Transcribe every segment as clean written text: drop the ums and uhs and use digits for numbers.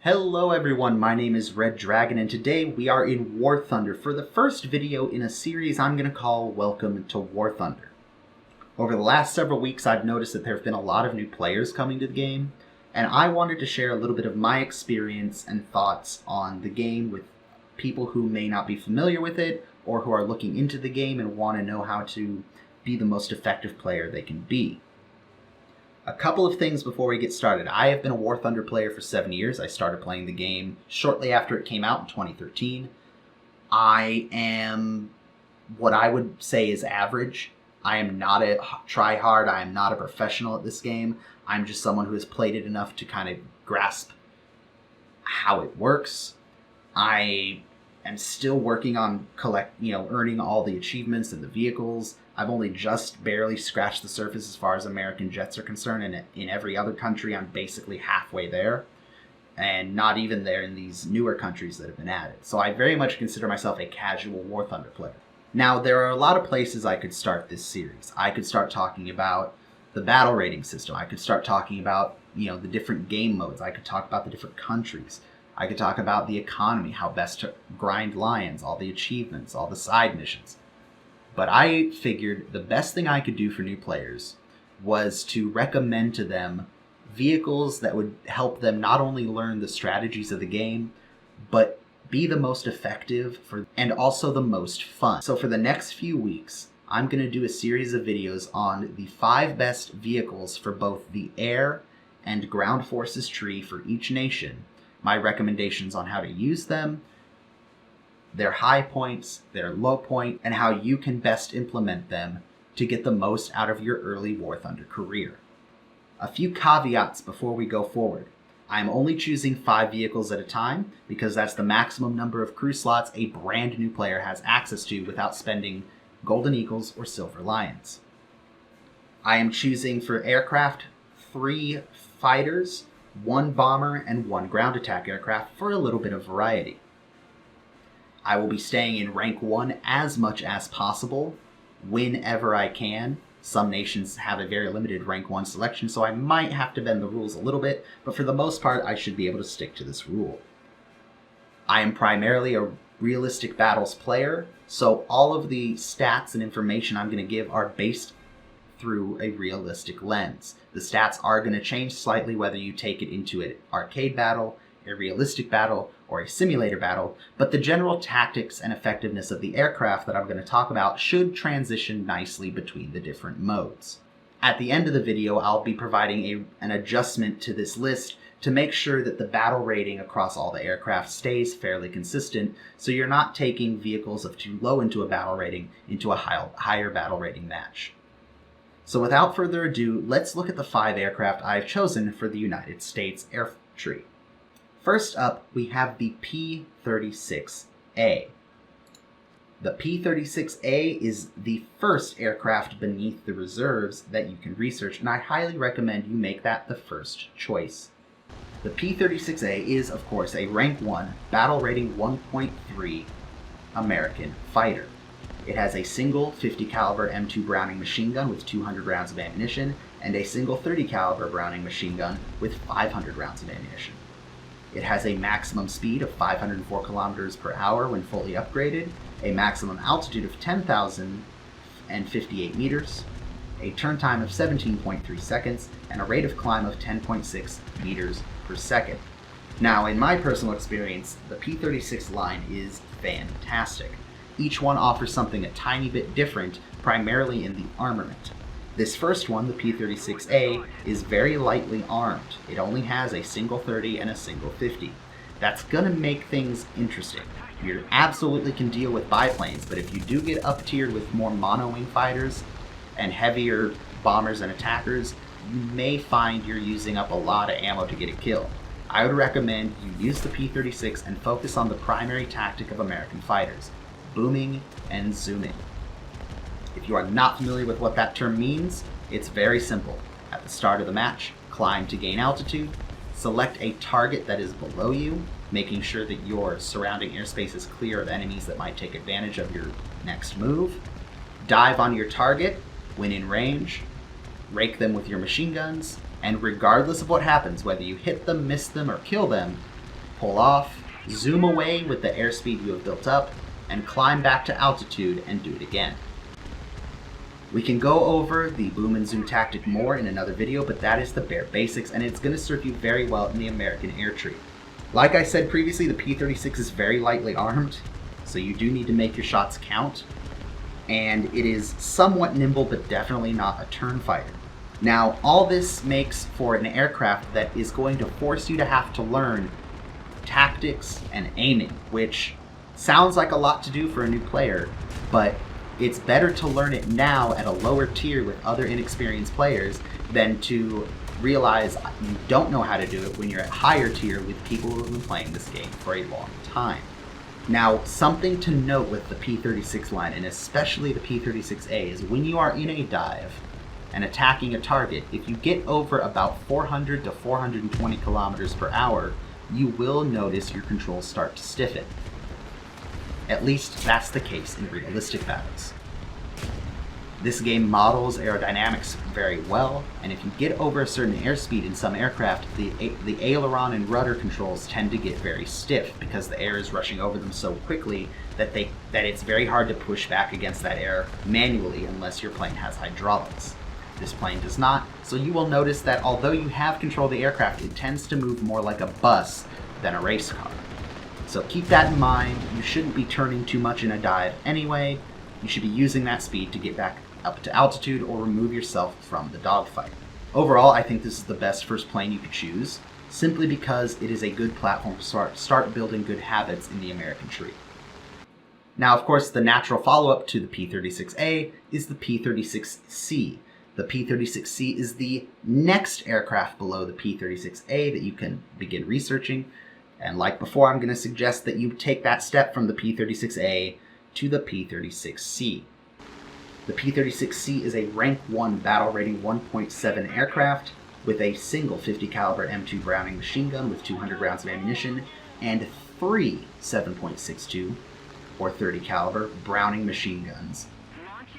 Hello everyone, my name is Red Dragon and today we are in War Thunder for the first video in a series I'm going to call Welcome to War Thunder. Over the last several weeks I've noticed that there have been a lot of new players coming to the game, and I wanted to share a little bit of my experience and thoughts on the game with people who may not be familiar with it or who are looking into the game and want to know how to be the most effective player they can be. A couple of things before we get started. I have been a War Thunder player for 7 years. I started playing the game shortly after it came out in 2013. I am what I would say is average. I am not a try-hard. I am not a professional at this game. I'm just someone who has played it enough to kind of grasp how it works. I am still working on earning all the achievements and the vehicles. I've only just barely scratched the surface as far as American jets are concerned, and in every other country I'm basically halfway there, and not even there in these newer countries that have been added. So I very much consider myself a casual War Thunder player. Now, there are a lot of places I could start this series. I could start talking about the battle rating system. I could start talking about, the different game modes. I could talk about the different countries. I could talk about the economy, how best to grind lions, all the achievements, all the side missions. But I figured the best thing I could do for new players was to recommend to them vehicles that would help them not only learn the strategies of the game, but be the most effective and also the most fun. So for the next few weeks, I'm going to do a series of videos on the 5 best vehicles for both the air and ground forces tree for each nation, my recommendations on how to use them, their high points, their low point, and how you can best implement them to get the most out of your early War Thunder career. A few caveats before we go forward. I'm only choosing 5 vehicles at a time because that's the maximum number of crew slots a brand new player has access to without spending Golden Eagles or Silver Lions. I am choosing for aircraft 3 fighters, 1 bomber, and 1 ground attack aircraft for a little bit of variety. I will be staying in rank 1 as much as possible, whenever I can. Some nations have a very limited rank 1 selection, so I might have to bend the rules a little bit, but for the most part, I should be able to stick to this rule. I am primarily a realistic battles player, so all of the stats and information I'm going to give are based through a realistic lens. The stats are going to change slightly whether you take it into an arcade battle, a realistic battle, or a simulator battle, but the general tactics and effectiveness of the aircraft that I'm going to talk about should transition nicely between the different modes. At the end of the video, I'll be providing an adjustment to this list to make sure that the battle rating across all the aircraft stays fairly consistent, so you're not taking vehicles of too low into a battle rating into a higher battle rating match. So without further ado, let's look at the 5 aircraft I've chosen for the United States Air Tree. First up, we have the P-36A. The P-36A is the first aircraft beneath the reserves that you can research, and I highly recommend you make that the first choice. The P-36A is, of course, a rank 1, battle rating 1.3 American fighter. It has a single 50 caliber M2 Browning machine gun with 200 rounds of ammunition, and a single 30 caliber Browning machine gun with 500 rounds of ammunition. It has a maximum speed of 504 kilometers per hour when fully upgraded, a maximum altitude of 10,058 meters, a turn time of 17.3 seconds, and a rate of climb of 10.6 meters per second. Now, in my personal experience, the P-36 line is fantastic. Each one offers something a tiny bit different, primarily in the armament. This first one, the P-36A, is very lightly armed. It only has a single 30 and a single 50. That's gonna make things interesting. You absolutely can deal with biplanes, but if you do get up-tiered with more mono-wing fighters and heavier bombers and attackers, you may find you're using up a lot of ammo to get a kill. I would recommend you use the P-36 and focus on the primary tactic of American fighters, booming and zooming. If you are not familiar with what that term means, it's very simple. At the start of the match, climb to gain altitude, select a target that is below you, making sure that your surrounding airspace is clear of enemies that might take advantage of your next move, dive on your target, when in range, rake them with your machine guns, and regardless of what happens, whether you hit them, miss them, or kill them, pull off, zoom away with the airspeed you have built up, and climb back to altitude and do it again. We can go over the boom and zoom tactic more in another video, but that is the bare basics, and it's going to serve you very well in the American Air Tree. Like I said previously, the P-36 is very lightly armed, so you do need to make your shots count, and it is somewhat nimble, but definitely not a turn fighter. Now, all this makes for an aircraft that is going to force you to have to learn tactics and aiming, which sounds like a lot to do for a new player, but it's better to learn it now at a lower tier with other inexperienced players than to realize you don't know how to do it when you're at higher tier with people who have been playing this game for a long time. Now, something to note with the P-36 line, and especially the P-36A, is when you are in a dive and attacking a target, if you get over about 400 to 420 kilometers per hour, you will notice your controls start to stiffen. At least that's the case in realistic battles. This game models aerodynamics very well, and if you get over a certain airspeed in some aircraft, the aileron and rudder controls tend to get very stiff because the air is rushing over them so quickly that it's very hard to push back against that air manually unless your plane has hydraulics. This plane does not, so you will notice that although you have control of the aircraft, it tends to move more like a bus than a race car. So keep that in mind. You shouldn't be turning too much in a dive anyway. You should be using that speed to get back up to altitude or remove yourself from the dogfight. Overall, I think this is the best first plane you could choose, simply because it is a good platform to start building good habits in the American tree. Now, of course, the natural follow-up to the P-36A is the P-36C. The P-36C is the next aircraft below the P-36A that you can begin researching. And like before, I'm going to suggest that you take that step from the P-36A to the P-36C. The P-36C is a rank 1 battle rating 1.7 aircraft with a single 50 caliber M2 Browning machine gun with 200 rounds of ammunition and 3 7.62 or 30 caliber Browning machine guns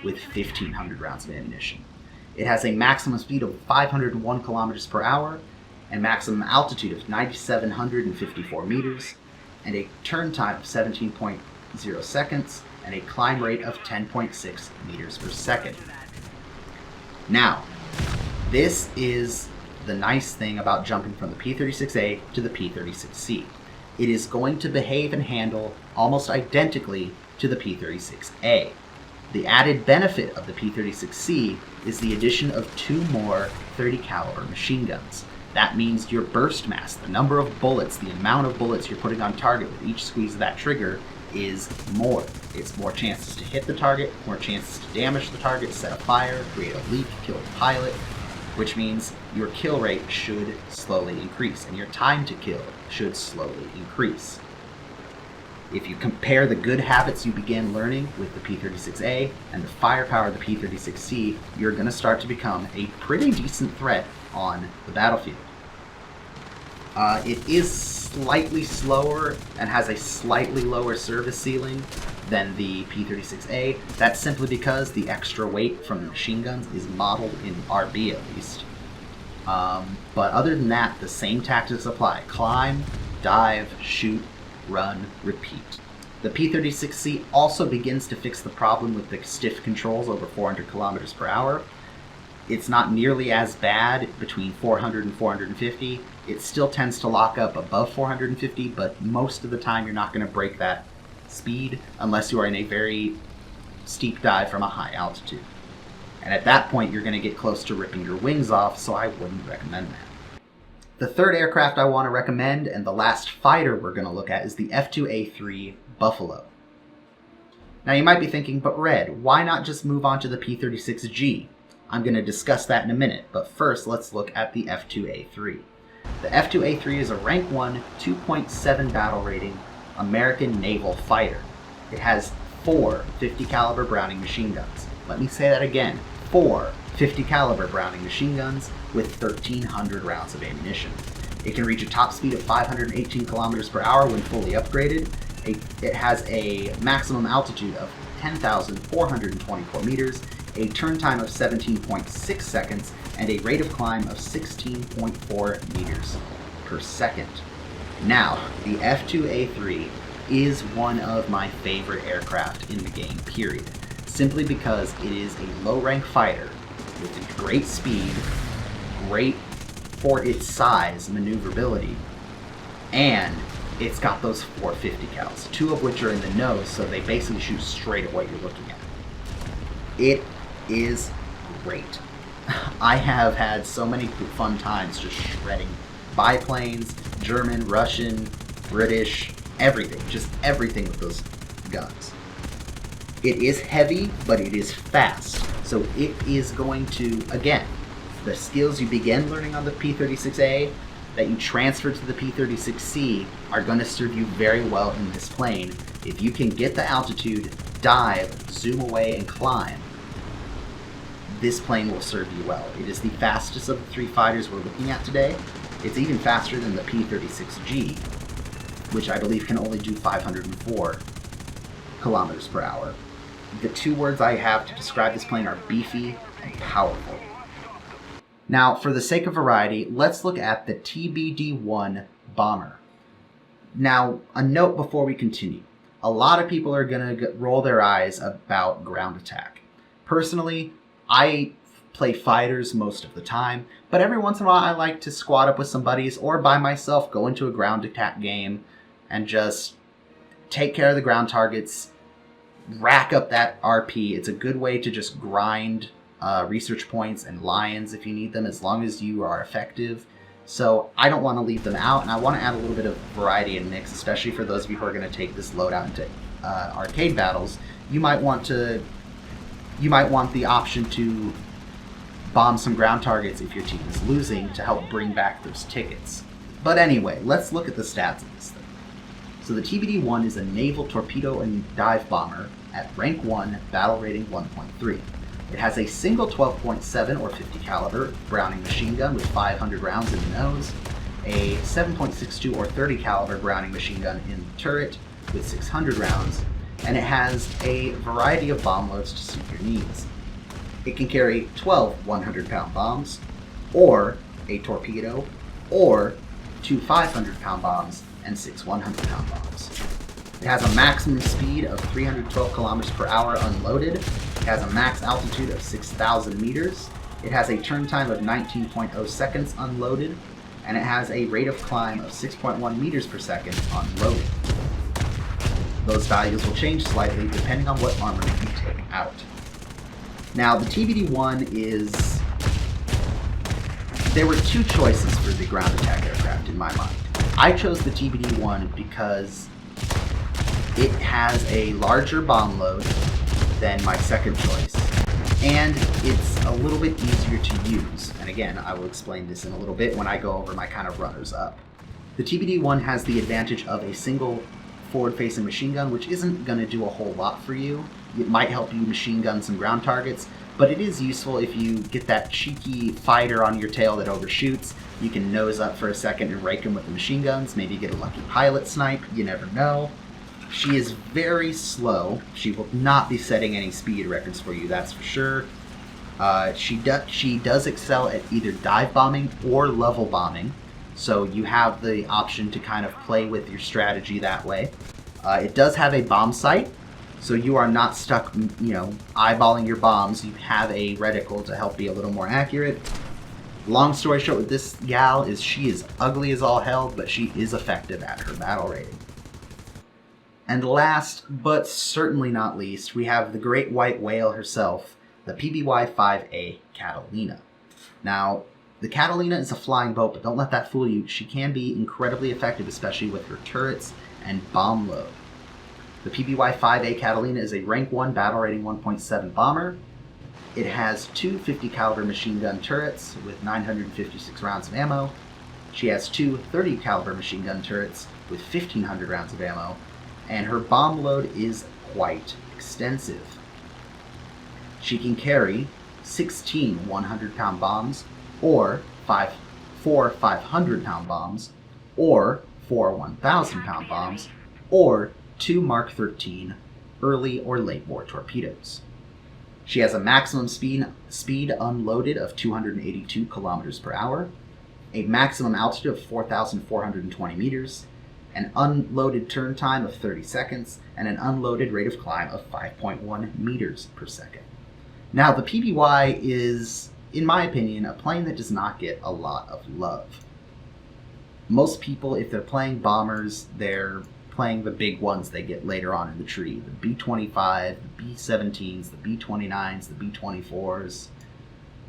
with 1,500 rounds of ammunition. It has a maximum speed of 501 kilometers per hour and maximum altitude of 9,754 meters, and a turn time of 17.0 seconds, and a climb rate of 10.6 meters per second. Now, this is the nice thing about jumping from the P-36A to the P-36C. It is going to behave and handle almost identically to the P-36A. The added benefit of the P-36C is the addition of 2 more 30 caliber machine guns. That means your burst mass, the number of bullets, the amount of bullets you're putting on target with each squeeze of that trigger is more. It's more chances to hit the target, more chances to damage the target, set a fire, create a leak, kill a pilot, which means your kill rate should slowly increase and your time to kill should slowly increase. If you compare the good habits you begin learning with the P-36A and the firepower of the P-36C, you're going to start to become a pretty decent threat on the battlefield. It is slightly slower and has a slightly lower service ceiling than the P-36A. That's simply because the extra weight from the machine guns is modeled in RB at least. But other than that, the same tactics apply. Climb, dive, shoot, run, repeat. The P-36C also begins to fix the problem with the stiff controls over 400 kilometers per hour. It's not nearly as bad between 400 and 450. It still tends to lock up above 450, but most of the time you're not going to break that speed unless you are in a very steep dive from a high altitude. And at that point, you're going to get close to ripping your wings off, so I wouldn't recommend that. The third aircraft I want to recommend, and the last fighter we're going to look at, is the F-2A3 Buffalo. Now you might be thinking, but Red, why not just move on to the P-36G? I'm going to discuss that in a minute, but first let's look at the F-2A3. The F-2A3 is a rank 1, 2.7 battle rating American naval fighter. It has 4 50 caliber Browning machine guns. Let me say that again, 4 50 caliber Browning machine guns with 1,300 rounds of ammunition. It can reach a top speed of 518 kilometers per hour when fully upgraded. It has a maximum altitude of 10,424 meters, a turn time of 17.6 seconds, and a rate of climb of 16.4 meters per second. Now, the F-2A3 is one of my favorite aircraft in the game, period. Simply because it is a low-rank fighter with great speed, great for its size, maneuverability, and it's got those 450 cals, 2 of which are in the nose, so they basically shoot straight at what you're looking at. It is great. I have had so many fun times just shredding biplanes, German, Russian, British, everything, just everything with those guns. It is heavy, but it is fast, so it is going to, again, the skills you begin learning on the P-36A that you transfer to the P-36C are going to serve you very well in this plane. If you can get the altitude, dive, zoom away, and climb, this plane will serve you well. It is the fastest of the 3 fighters we're looking at today. It's even faster than the P-36G, which I believe can only do 504 kilometers per hour. The 2 words I have to describe this plane are beefy and powerful. Now, for the sake of variety, let's look at the TBD-1 bomber. Now, a note before we continue. A lot of people are going to roll their eyes about ground attack. Personally, I play fighters most of the time, but every once in a while I like to squad up with some buddies or by myself go into a ground attack game and just take care of the ground targets, rack up that RP. It's a good way to just grind research points and lions if you need them, as long as you are effective. So I don't want to leave them out, and I want to add a little bit of variety and mix, especially for those of you who are going to take this loadout into arcade battles. You might want the option to bomb some ground targets if your team is losing to help bring back those tickets. But anyway, let's look at the stats of this thing. So the TBD-1 is a naval torpedo and dive bomber at rank 1, battle rating 1.3. It has a single 12.7 or 50 caliber Browning machine gun with 500 rounds in the nose, a 7.62 or 30 caliber Browning machine gun in the turret with 600 rounds, and it has a variety of bomb loads to suit your needs. It can carry 12 100-pound bombs, or a torpedo, or 2 500-pound bombs, and 6 100-pound bombs. It has a maximum speed of 312 kilometers per hour unloaded. It has a max altitude of 6,000 meters. It has a turn time of 19.0 seconds unloaded, and it has a rate of climb of 6.1 meters per second unloaded. Those values will change slightly depending on what armor you take out. Now, the TBD-1 is... There were 2 choices for the ground attack aircraft in my mind. I chose the TBD-1 because it has a larger bomb load than my second choice, and it's a little bit easier to use. And again, I will explain this in a little bit when I go over my kind of runners-up. The TBD-1 has the advantage of a single forward-facing machine gun, which isn't going to do a whole lot for you. It might help you machine gun some ground targets, but it is useful if you get that cheeky fighter on your tail that overshoots. You can nose up for a second and rake them with the machine guns, maybe get a lucky pilot snipe, you never know. She is very slow. She will not be setting any speed records for you, that's for sure. She does excel at either dive bombing or level bombing, so you have the option to kind of play with your strategy that way. It does have a bomb sight, so you are not stuck, eyeballing your bombs. You have a reticle to help be a little more accurate. Long story short with this gal is she is ugly as all hell, but she is effective at her battle rating. And last, but certainly not least, we have the great white whale herself, the PBY-5A Catalina. Now, the Catalina is a flying boat, but don't let that fool you. She can be incredibly effective, especially with her turrets and bomb load. The PBY-5A Catalina is a rank 1 battle rating 1.7 bomber. It has 2 50 caliber machine gun turrets with 956 rounds of ammo. She has 2 30 caliber machine gun turrets with 1,500 rounds of ammo, and her bomb load is quite extensive. She can carry 16 100-pound bombs, or 4 500-pound bombs, or 4 1,000-pound bombs, or 2 Mark 13 early or late war torpedoes. She has a maximum speed unloaded of 282 kilometers per hour, a maximum altitude of 4,420 meters, an unloaded turn time of 30 seconds, and an unloaded rate of climb of 5.1 meters per second. Now, the PBY is, in my opinion, a plane that does not get a lot of love. Most people, if they're playing bombers, they're playing the big ones they get later on in the tree. The B-25, the B-17s, the B-29s, the B-24s.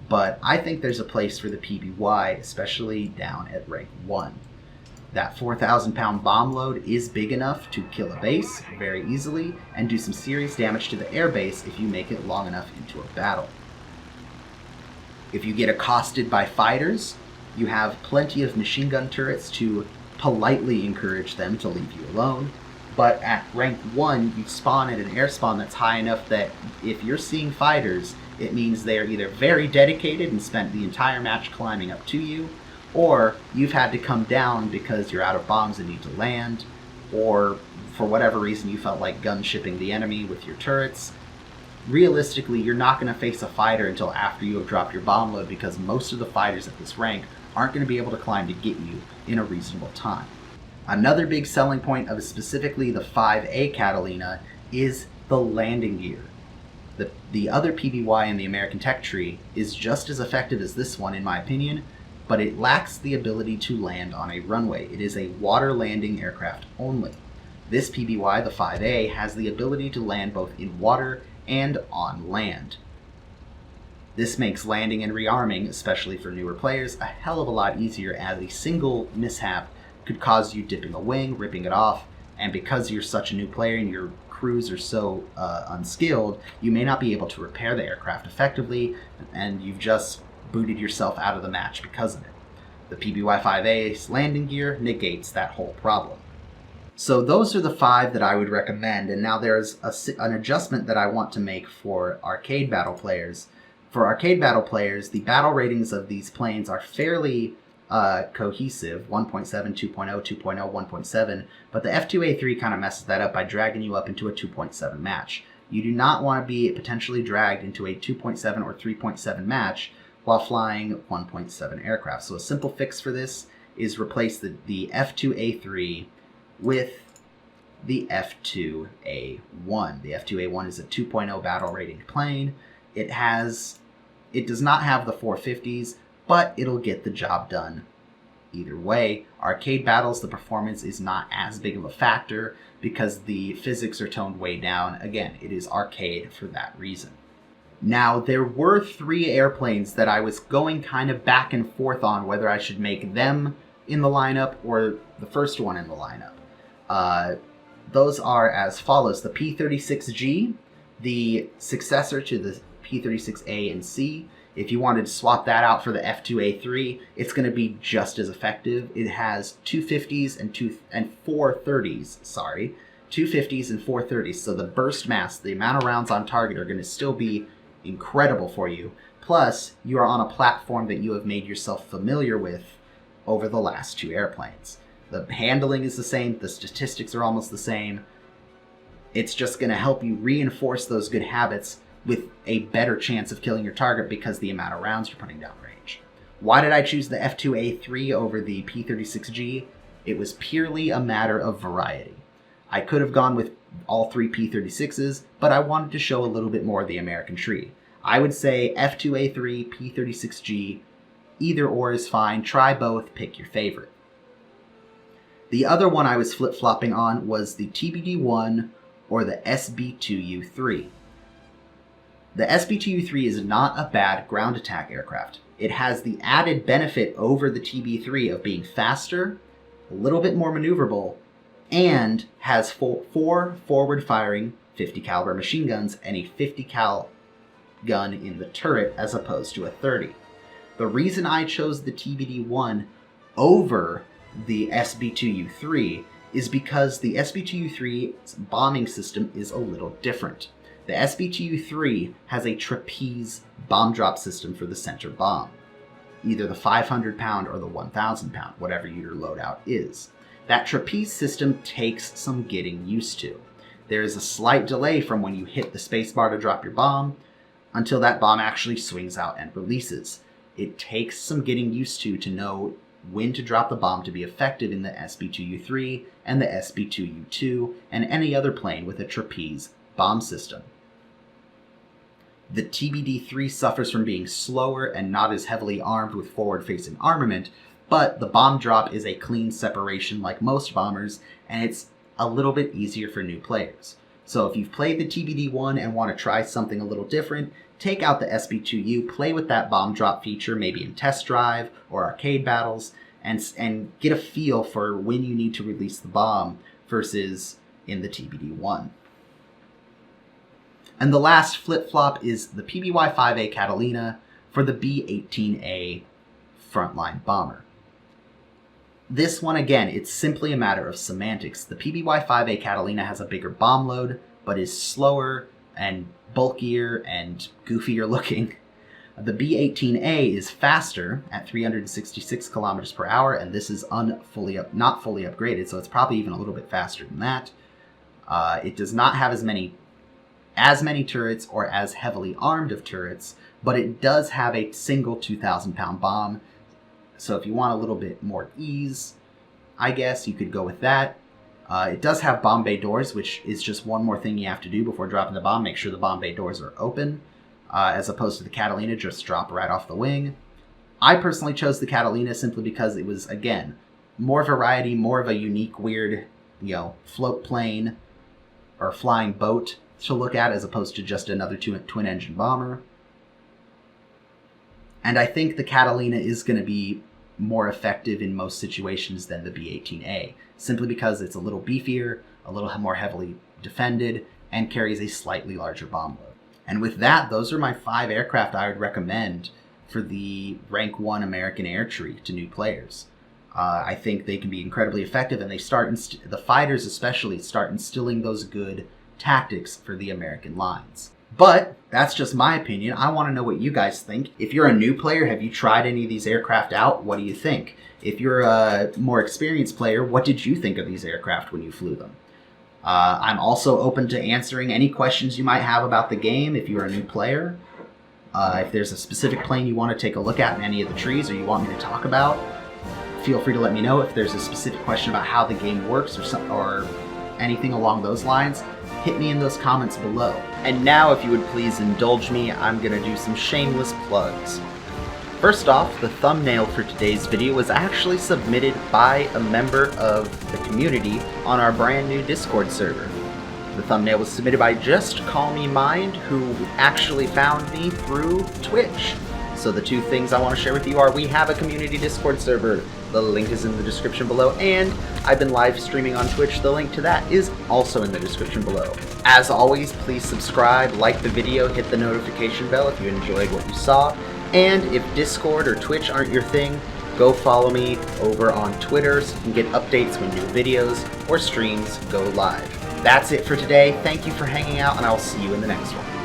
But I think there's a place for the PBY, especially down at rank 1. That 4,000-pound bomb load is big enough to kill a base very easily and do some serious damage to the air base if you make it long enough into a battle. If you get accosted by fighters, you have plenty of machine gun turrets to politely encourage them to leave you alone. But at rank 1, you spawn at an air spawn that's high enough that if you're seeing fighters, it means they're either very dedicated and spent the entire match climbing up to you, or you've had to come down because you're out of bombs and need to land, or for whatever reason you felt like gun-shipping the enemy with your turrets. Realistically, you're not going to face a fighter until after you have dropped your bomb load, because most of the fighters at this rank aren't going to be able to climb to get you in a reasonable time. Another big selling point of specifically the 5A Catalina is the landing gear. The other PBY in the American Tech Tree is just as effective as this one in my opinion, but it lacks the ability to land on a runway. It is a water landing aircraft only. This PBY, the 5A, has the ability to land both in water and on land. This makes landing and rearming, especially for newer players, a hell of a lot easier, as a single mishap could cause you dipping a wing, ripping it off, and because you're such a new player and your crews are so unskilled, you may not be able to repair the aircraft effectively, and you've just booted yourself out of the match because of it. The PBY-5A's landing gear negates that whole problem. So those are the 5 that I would recommend, and now there's an adjustment that I want to make for arcade battle players. For arcade battle players, the battle ratings of these planes are fairly cohesive, 1.7, 2.0, 2.0, 1.7, but the F2A3 kind of messes that up by dragging you up into a 2.7 match. You do not want to be potentially dragged into a 2.7 or 3.7 match while flying 1.7 aircraft. So a simple fix for this is replace the F2A3 with the F2A1. The F2A1 is a 2.0 battle rating plane. It does not have the 450s, but it'll get the job done either way. Arcade battles, the performance is not as big of a factor because the physics are toned way down. Again, it is arcade for that reason. Now, there were 3 airplanes that I was going kind of back and forth on whether I should make them in the lineup or the first one in the lineup. Those are as follows: the P-36G, the successor to the P-36A and C. If you wanted to swap that out for the F2A3, it's going to be just as effective. It has 250s and 430s, sorry. 250s and 430s, so the burst mass, the amount of rounds on target, are going to still be incredible for you. Plus, you are on a platform that you have made yourself familiar with over the last 2 airplanes. The handling is the same, the statistics are almost the same. It's just going to help you reinforce those good habits with a better chance of killing your target because the amount of rounds you're putting down range. Why did I choose the F2A3 over the P-36G? It was purely a matter of variety. I could have gone with all 3 P-36s, but I wanted to show a little bit more of the American tree. I would say F2A3, P-36G, either or is fine. Try both, pick your favorite. The other one I was flip-flopping on was the TBD-1 or the SB-2U3. The SB-2U3 is not a bad ground attack aircraft. It has the added benefit over the TB3 of being faster, a little bit more maneuverable, and has 4 forward-firing 50 caliber machine guns and a 50 cal gun in the turret as opposed to a 30. The reason I chose the TBD-1 over the SB-2U3 is because the SB-2U3's bombing system is a little different. The SB-2U3 has a trapeze bomb drop system for the center bomb, either the 500 pound or the 1000 pound, whatever your loadout is. That trapeze system takes some getting used to. There is a slight delay from when you hit the spacebar to drop your bomb until that bomb actually swings out and releases. It takes some getting used to know when to drop the bomb to be effective in the SB2U3 and the SB2U2 and any other plane with a trapeze bomb system. The TBD-3 suffers from being slower and not as heavily armed with forward-facing armament, but the bomb drop is a clean separation like most bombers, and it's a little bit easier for new players. So if you've played the TBD-1 and want to try something a little different, take out the SB2U, play with that bomb drop feature, maybe in test drive or arcade battles, and get a feel for when you need to release the bomb versus in the TBD-1. And the last flip-flop is the PBY-5A Catalina for the B-18A frontline bomber. This one, again, it's simply a matter of semantics. The PBY-5A Catalina has a bigger bomb load, but is slower and bulkier and goofier looking. The B-18A is faster at 366 kilometers per hour, and this is not fully upgraded, so it's probably even a little bit faster than that. It does not have as many turrets or as heavily armed of turrets, but it does have a single 2,000-pound bomb. So if you want a little bit more ease, I guess you could go with that. It does have bomb bay doors, which is just one more thing you have to do before dropping the bomb. Make sure the bomb bay doors are open, as opposed to the Catalina, just drop right off the wing. I personally chose the Catalina simply because it was, again, more variety, more of a unique, weird, float plane or flying boat to look at as opposed to just another twin-engine bomber. And I think the Catalina is going to be more effective in most situations than the B-18A, simply because it's a little beefier, a little more heavily defended, and carries a slightly larger bomb load. And with that, those are my 5 aircraft I would recommend for the Rank 1 American Air Tree to new players. I think they can be incredibly effective, and they the fighters especially start instilling those good tactics for the American lines. But that's just my opinion. I want to know what you guys think. If you're a new player, have you tried any of these aircraft out? What do you think? If you're a more experienced player, what did you think of these aircraft when you flew them? I'm also open to answering any questions you might have about the game if you're a new player. If there's a specific plane you want to take a look at in any of the trees or you want me to talk about, feel free to let me know. If there's a specific question about how the game works or anything along those lines, hit me in those comments below. And now, if you would please indulge me, I'm gonna do some shameless plugs. First off, the thumbnail for today's video was actually submitted by a member of the community on our brand new Discord server. The thumbnail was submitted by Just Call Me Mind, who actually found me through Twitch. So the two things I want to share with you are we have a community Discord server. The link is in the description below, and I've been live streaming on Twitch. The link to that is also in the description below. As always, please subscribe, like the video, hit the notification bell if you enjoyed what you saw, and if Discord or Twitch aren't your thing, go follow me over on Twitter so you can get updates when new videos or streams go live. That's it for today. Thank you for hanging out, and I'll see you in the next one.